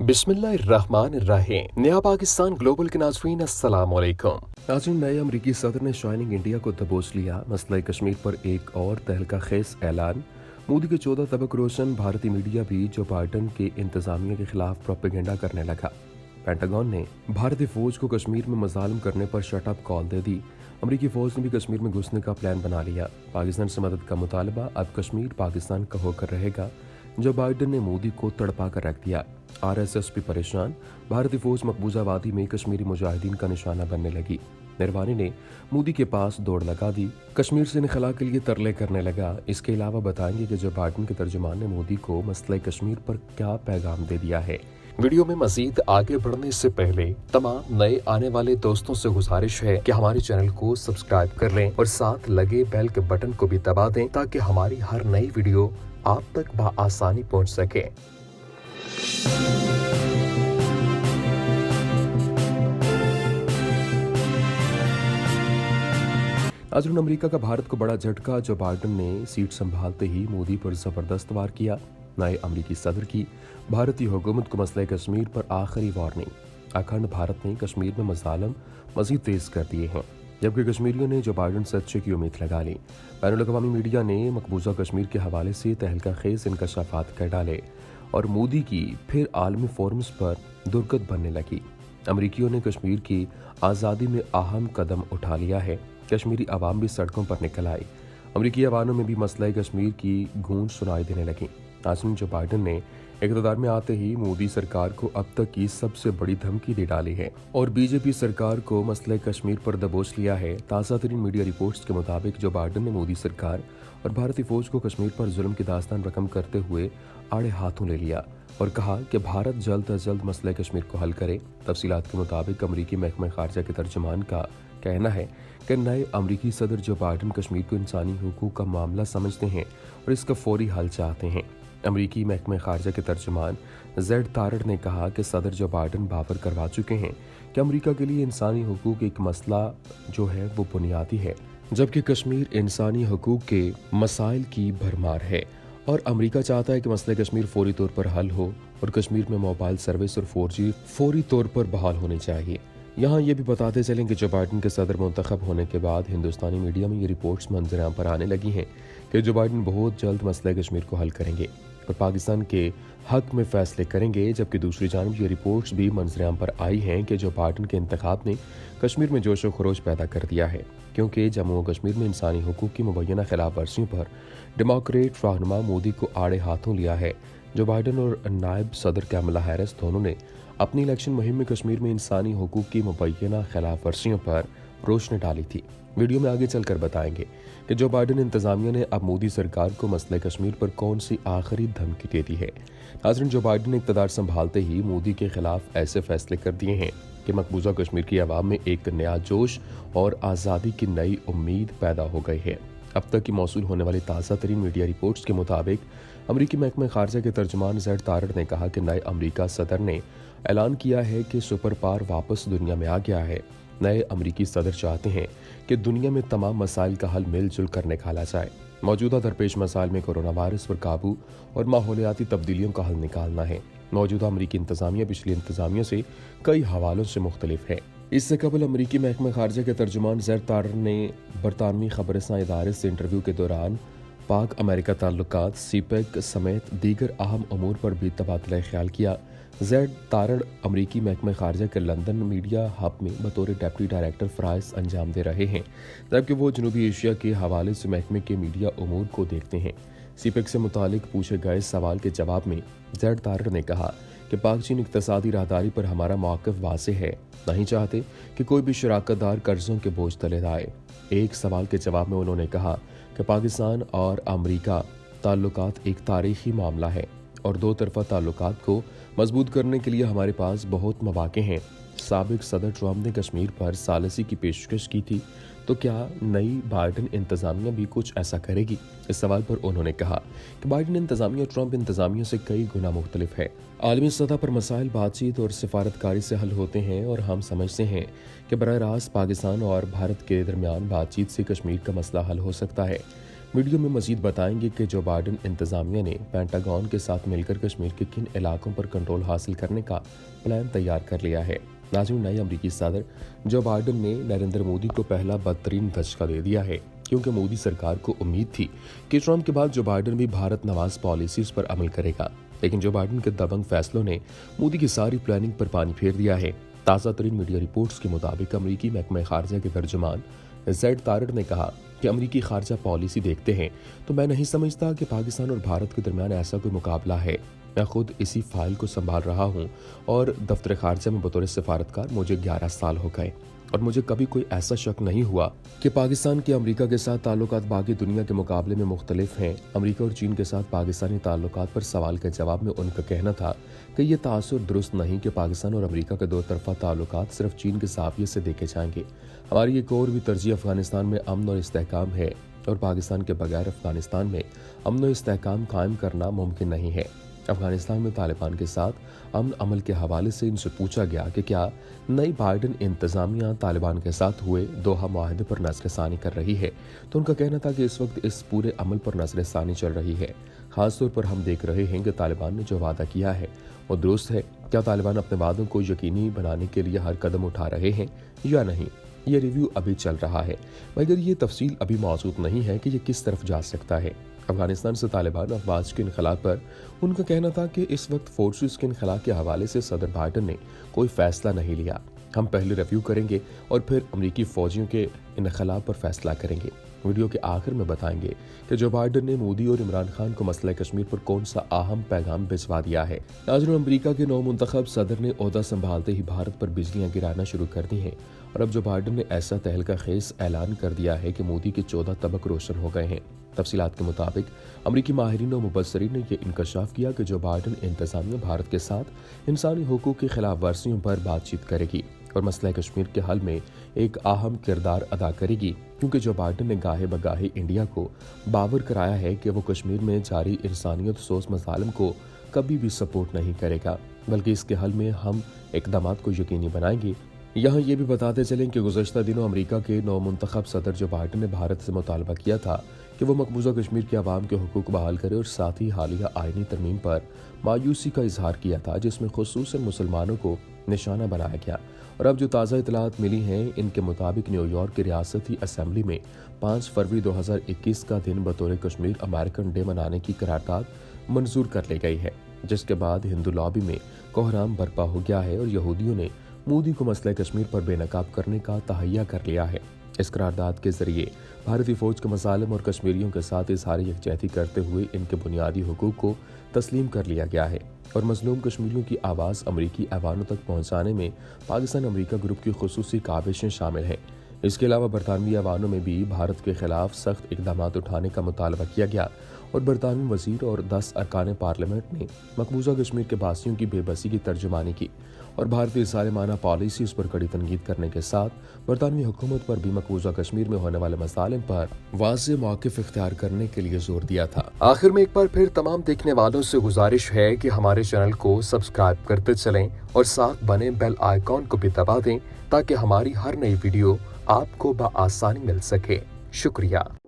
बिस्मिल्लाहिर्रहमानिर्रहीम। नया पाकिस्तान ग्लोबल के नाज़रीन अस्सलाम वालेकुम। नाज़रीन, नए अमरीकी सदर ने शाइनिंग इंडिया को दबोच लिया। मसला कश्मीर पर एक और तहलका खेज ऐलान। मोदी के 14 तबक रोशन। भारतीय मीडिया भी जो बाइडन के इंतजामिया के खिलाफ प्रोपेगेंडा करने लगा। पेंटागन ने भारतीय फौज को कश्मीर में मजालम करने पर शटअप कॉल दे दी। अमरीकी फौज ने भी कश्मीर में घुसने का प्लान बना लिया। पाकिस्तान से मदद का मुतालबा। अब कश्मीर पाकिस्तान का होकर रहेगा। जो बाइडन ने मोदी को तड़पा कर रख दिया। आरएसएस भी परेशान। भारतीय फौज मकबूजा वादी में कश्मीरी मुजाहिदीन का निशाना बनने लगी। निर्वाणी ने मोदी के पास दौड़ लगा दी। कश्मीर से इनखला के लिए तरले करने लगा। इसके अलावा बताएंगे कि जो बाइडन के तर्जुमान ने मोदी को मसले कश्मीर पर क्या पैगाम दे दिया है। वीडियो में मजीद आगे बढ़ने से पहले तमाम नए आने वाले दोस्तों से गुजारिश है कि हमारे चैनल को सब्सक्राइब कर लें और साथ लगे बेल के बटन को भी दबा दें ताकि हमारी हर नई वीडियो आप तक बआसानी पहुंच सके। नाज़रीन, अमेरिका का भारत को बड़ा झटका। जो बाइडन ने सीट संभालते ही मोदी पर जबरदस्त वार किया। नए अमेरिकी सदर की भारतीय हुकूमत को मसले कश्मीर पर आखिरी वार्निंग। अखंड भारत ने कश्मीर में मसालम मजीद तेज कर दिए हैं, जबकि कश्मीरियों ने जो बाइडन से अच्छे की उम्मीद लगा ली। बैनुल-अक़वामी मीडिया ने मकबूजा कश्मीर के हवाले से तहलका खेज इंकशाफात कर डाले और मोदी की फिर आलमी फोरम्स पर दुर्गत बनने लगी। अमरीकियों ने कश्मीर की आज़ादी में अहम कदम उठा लिया है। कश्मीरी आवाम भी सड़कों पर निकल आई। अमरीकी अवानों में भी मसला कश्मीर की गूंज सुनाई देने लगी। नाज़रीन, जो बाइडन ने इक़्तिदार में आते ही मोदी सरकार को अब तक की सबसे बड़ी धमकी दे डाली है और बीजेपी सरकार को मसले कश्मीर पर दबोच लिया है। ताज़ा तरीन मीडिया रिपोर्ट्स के मुताबिक जो बाइडन ने मोदी सरकार और भारतीय फौज को कश्मीर पर जुल्म की दास्तान रकम करते हुए आड़े हाथों ले लिया और कहा कि भारत जल्द अज जल्द मसले कश्मीर को हल करे। तफसीलात के मुताबिक अमरीकी महकमा खारजा के तर्जुमान का कहना है कि नए अमरीकी सदर जो बाइडन कश्मीर को इंसानी हुकूक का मामला समझते हैं और इसका फौरी हल चाहते हैं। अमरीकी महकमा खारजा के तर्जुमान जेड तारड़ ने कहा कि सदर जो बाइडन बावर करवा चुके हैं कि अमरीका के लिए इंसानी हुकूक एक मसला जो है वो बुनियादी है, जबकि कश्मीर इंसानी हुकूक के मसाइल की भरमार है और अमरीका चाहता है कि मसले कश्मीर फौरी तौर पर हल हो और कश्मीर में मोबाइल सर्विस और 4G फौरी तौर पर बहाल होने चाहिए। यहाँ ये भी बताते चलें कि जो बाइडन के सदर मुंतखब होने के बाद हिंदुस्तानी मीडिया में ये रिपोर्ट्स मंजराम पर आने लगी हैं कि जो बाइडन बहुत जल्द मसले कश्मीर को हल करेंगे और पाकिस्तान के हक में फैसले करेंगे, जबकि दूसरी जानब ये रिपोर्ट्स भी मंजराम पर आई हैं कि जो बाइडन के इंतखाब ने कश्मीर में जोश व खरोश पैदा कर दिया है, क्योंकि जम्मू व कश्मीर में इंसानी हुकूक की मुबैना खिलाफ वर्जियों पर डेमोक्रेट रहनुमा मोदी को आड़े हाथों लिया है। जो बाइडन और नायब सदर कैमला हैरिस दोनों ने अपनी इलेक्शन मुहिम में कश्मीर में इंसानी हुकूक की मुबैना खिलाफ वर्जियों पर रोशनी डाली थी। वीडियो में आगे चलकर बताएंगे कि जो बाइडन इंतजामिया ने अब मोदी सरकार को मसले कश्मीर पर कौन सी आखिरी धमकी दे दी है। नाज़रीन, जो बाइडन ने इक़्तिदार संभालते ही मोदी के खिलाफ ऐसे फैसले कर दिए हैं कि मकबूजा कश्मीर की आवाम में एक नया जोश और आज़ादी की नई उम्मीद पैदा हो गई है। अब तक की मौसूल होने वाली ताज़ा तरीन मीडिया रिपोर्ट्स के मुताबिक अमरीकी महकमा खारजा के तर्जुमान जेड तारड़ ने कहा कि नए अमरीका सदर ने ऐलान किया है कि सुपर पावर वापस दुनिया में आ गया है। नए अमरीकी सदर चाहते हैं कि दुनिया में तमाम मसाइल का हल मिलजुल कर निकाला जाए। मौजूदा दरपेश मसाइल में कोरोना वायरस पर काबू और माहौलियाती तब्दीलियों का हल निकालना है। मौजूदा अमरीकी इंतजामिया पिछली इंतजामिया से कई हवालों से मुख्तलिफ है। इससे कबल अमरीकी महकमा खारजा के तर्जुमान जेड तारड़ ने बरतानवी खबरसां इदारे से इंटरव्यू के दौरान पाक अमेरिका ताल्लुकात, सीपेक समेत दीगर अहम अमूर पर भी तबादला ख्याल किया। जेड तारड़ अमरीकी महकमा खारजा के लंदन मीडिया हब में बतौर डेप्टी डायरेक्टर फ़राइज़ अंजाम दे रहे हैं, जबकि वो जनूबी एशिया के हवाले से महकमे के मीडिया अमूर को देखते हैं। सीपेक से मुतालिक पूछे गए सवाल के जवाब में जेड तारड़ ने कहा कि पाक चीन इक़्तिसादी राहदारी पर हमारा मौक़िफ़ वाज़ेह है। नहीं चाहते कि कोई भी शराकतदार कर्जों के बोझ तले आए। एक सवाल के जवाब में उन्होंने कहा कि पाकिस्तान और अमरीका ताल्लुकात एक तारीखी मामला है और दो तरफा ताल्लुकात को मजबूत करने के लिए हमारे पास बहुत मौक़े हैं। साबिक सदर ट्रंप ने कश्मीर पर सालिसी की पेशकश की थी, तो क्या नई बाइडन इंतजामिया भी कुछ ऐसा करेगी? इस सवाल पर उन्होंने कहा कि बाइडन इंतजामिया ट्रंप इंतजामिया से कई गुना मुख्तलिफ है। आलमी सतह पर मसाइल बातचीत और सिफारतकारी से हल होते हैं और हम समझते हैं कि बराह रास्त पाकिस्तान और भारत के दरमियान बातचीत से कश्मीर का मसला हल हो सकता है। ویڈیو میں مزید بتائیں گے کہ جو بائیڈن انتظامیہ نے پینٹاگون کے ساتھ مل کر کشمیر کے کن علاقوں پر کنٹرول حاصل کرنے کا پلان تیار کر لیا ہے۔ ناظرین، نئے امریکی صدر جو بائیڈن نے نریندر مودی کو پہلا بدترین دھچکا دے دیا ہے، کیونکہ مودی سرکار کو امید تھی کہ ٹرمپ کے بعد جو بائیڈن بھی بھارت نواز پالیسیز پر عمل کرے گا، لیکن جو بائیڈن کے دبنگ فیصلوں نے مودی کی ساری پلاننگ پر پانی پھیر دیا ہے۔ تازہ ترین میڈیا رپورٹس کے مطابق امریکی محکمہ خارجہ کے ترجمان زیڈ تارڈ نے کہا کہ امریکی خارجہ پالیسی دیکھتے ہیں تو میں نہیں سمجھتا کہ پاکستان اور بھارت کے درمیان ایسا کوئی مقابلہ ہے۔ میں خود اسی فائل کو سنبھال رہا ہوں اور دفتر خارجہ میں بطور سفارتکار مجھے 11 سال ہو گئے، اور مجھے کبھی کوئی ایسا شک نہیں ہوا کہ پاکستان کے امریکہ کے ساتھ تعلقات باقی دنیا کے مقابلے میں مختلف ہیں۔ امریکہ اور چین کے ساتھ پاکستانی تعلقات پر سوال کے جواب میں ان کا کہنا تھا کہ یہ تاثر درست نہیں کہ پاکستان اور امریکہ کے دو طرفہ تعلقات صرف چین کے زاویے سے دیکھے جائیں گے۔ ہماری ایک اور بھی ترجیح افغانستان میں امن اور استحکام ہے، اور پاکستان کے بغیر افغانستان میں امن و استحکام قائم کرنا ممکن نہیں ہے۔ افغانستان میں طالبان کے ساتھ امن عمل کے حوالے سے ان سے پوچھا گیا کہ کیا نئی بائیڈن انتظامیہ طالبان کے ساتھ ہوئے دوحہ معاہدے پر نظر ثانی کر رہی ہے، تو ان کا کہنا تھا کہ اس وقت اس پورے عمل پر نظر ثانی چل رہی ہے۔ خاص طور پر ہم دیکھ رہے ہیں کہ طالبان نے جو وعدہ کیا ہے وہ درست ہے۔ کیا طالبان اپنے وعدوں کو یقینی بنانے کے لیے ہر قدم اٹھا رہے ہیں یا نہیں؟ یہ ریویو ابھی چل رہا ہے، مگر یہ تفصیل ابھی موجود نہیں ہے کہ یہ کس طرف جا سکتا ہے۔ افغانستان سے طالبان افواج کے انخلا پر ان کا کہنا تھا کہ اس وقت فورسز کے انخلا کے حوالے سے صدر بائیڈن نے کوئی فیصلہ نہیں لیا۔ ہم پہلے ریویو کریں گے اور پھر امریکی فوجیوں کے انخلا پر فیصلہ کریں گے۔ ویڈیو کے آخر میں بتائیں گے کہ جو بائیڈن نے مودی اور عمران خان کو مسئلہ کشمیر پر کون سا اہم پیغام بھجوا دیا ہے۔ ناظرین، امریکہ کے نو منتخب صدر نے عہدہ سنبھالتے ہی بھارت پر بجلیاں گرانا شروع کر دی ہیں، اور اب جو بائیڈن نے ایسا تہلکہ خیز اعلان کر دیا ہے کہ مودی کے 14 طبق روشن ہو گئے ہیں۔ تفصیلات کے مطابق امریکی ماہرین و مبصرین نے یہ انکشاف کیا کہ جو بائیڈن انتظامیہ بھارت کے ساتھ انسانی حقوق کی خلاف ورزیوں پر بات چیت کرے گی اور مسئلہ کشمیر کے حل میں ایک اہم کردار ادا کرے گی، کیونکہ جو بائیڈن نے گاہے بگاہے انڈیا کو باور کرایا ہے کہ وہ کشمیر میں جاری انسانیت سوز مظالم کو کبھی بھی سپورٹ نہیں کرے گا، بلکہ اس کے حل میں ہم اقدامات کو یقینی بنائیں گے۔ یہاں یہ بھی بتاتے چلیں کہ گزشتہ دنوں امریکہ کے نو منتخب صدر جو بائیڈن نے بھارت سے مطالبہ کیا تھا کہ وہ مقبوضہ کشمیر کے عوام کے حقوق بحال کرے، اور ساتھ ہی حالیہ آئینی ترمیم پر مایوسی کا اظہار کیا تھا جس میں خصوصاً مسلمانوں کو نشانہ بنایا گیا۔ اور اب جو تازہ اطلاعات ملی ہیں ان کے مطابق نیو یارک کی ریاستی اسمبلی میں 5 فروری 2021 کا دن بطور کشمیر امریکن ڈے منانے کی قرارداد منظور کر لی گئی ہے، جس کے بعد ہندو لابی میں کوہرام برپا ہو گیا ہے اور یہودیوں نے مودی کو مسئلہ کشمیر پر بے نقاب کرنے کا تہیہ کر لیا ہے۔ اس قرارداد کے ذریعے بھارتی فوج کے مظالم اور کشمیریوں کے ساتھ اظہار یکجہتی کرتے ہوئے ان کے بنیادی حقوق کو تسلیم کر لیا گیا ہے، اور مظلوم کشمیریوں کی آواز امریکی ایوانوں تک پہنچانے میں پاکستان امریکہ گروپ کی خصوصی کاوشیں شامل ہیں۔ اس کے علاوہ برطانوی ایوانوں میں بھی بھارت کے خلاف سخت اقدامات اٹھانے کا مطالبہ کیا گیا، اور برطانوی وزیر اور 10 ارکان پارلیمنٹ نے مقبوضہ کشمیر کے باسیوں کی بے بسی کی ترجمانی کی، اور بھارتی ظالمانہ پالیسیز پر کڑی تنقید کرنے کے ساتھ برطانوی حکومت پر بھی مقبوضہ کشمیر میں ہونے والے مسائل پر واضح موقف اختیار کرنے کے لیے زور دیا تھا۔ آخر میں ایک بار پھر تمام دیکھنے والوں سے گزارش ہے کہ ہمارے چینل کو سبسکرائب کرتے چلیں اور ساتھ بنے بیل آئیکن کو بھی دبا دیں تاکہ ہماری ہر نئی ویڈیو آپ کو بآسانی مل سکے۔ شکریہ۔